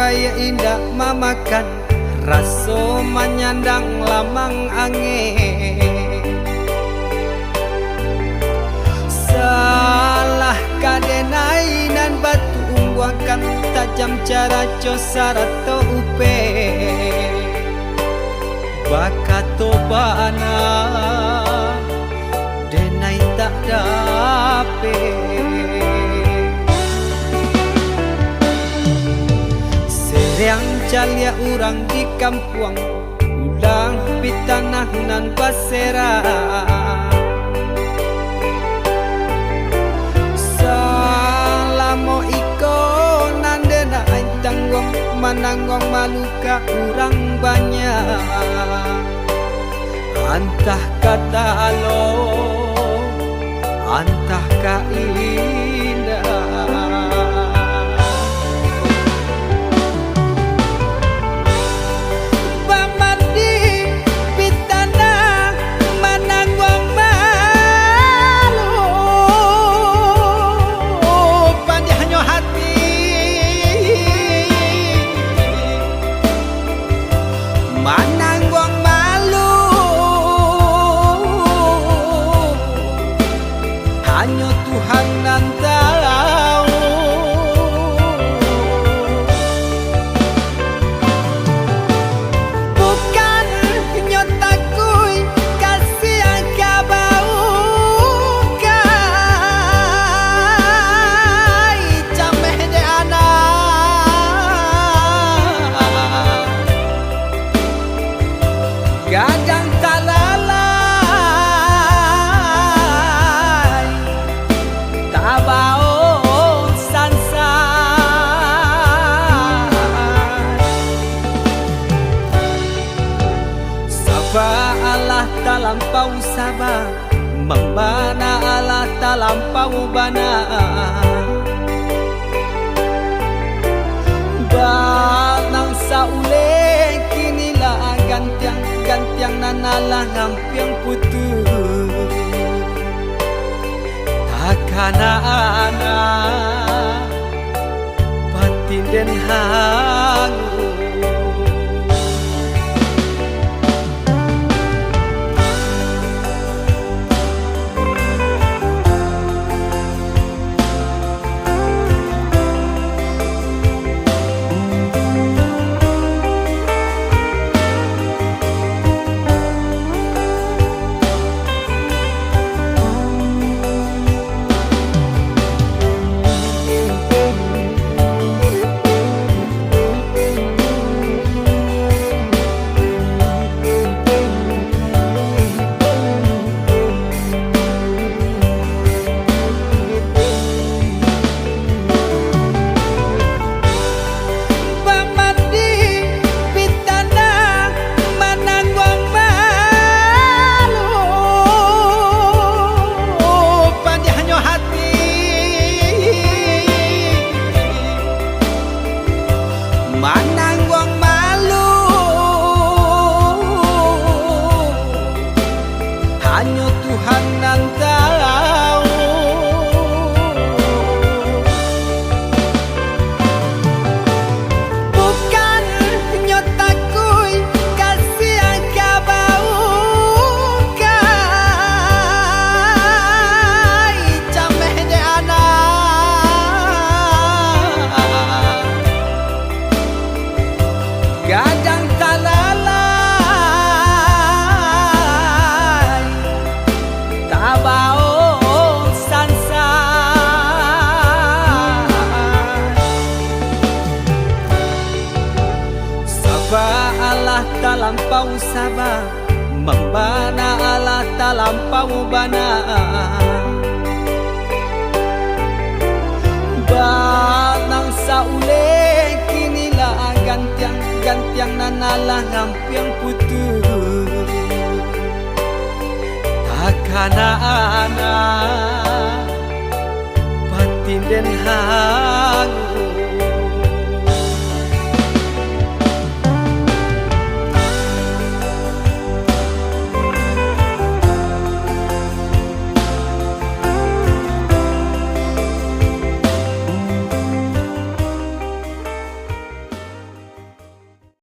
budaya indah mamakan raso menyandang lamang angin. Salah kadenai nan batu umbuakan tajam cara cosarato upe bakato bana denai tak dape. Seriang calia urang di kampung ulang pitanah nan basera. Salamo iko nandena tanggong mananggong maluka urang banyak. Antah kata alo, antah ka indah. Pamadi pitana mananggong malu, pandihnya hati mananggong hanya Tuhan yang tahu. Bukan nyotakui kasih yang bau kai cameh de anak gadang talala tabao sansa. Saba Allah talampau saba, membana Allah talampau bana. Banang saule kinilah gantiang nanalah ngampiang putus. Takana batin den hangu. Mananggong malu hanya Tuhan yang tahu. Bukan nyotakui kasih yang bau kai cameh de anak gadang talalay tabao sansa. Saba Allah talampau saba, membana Allah talampau bana. Banang saule kinilah gantiang nanalah ngampiang putus. Takana batin den hangu.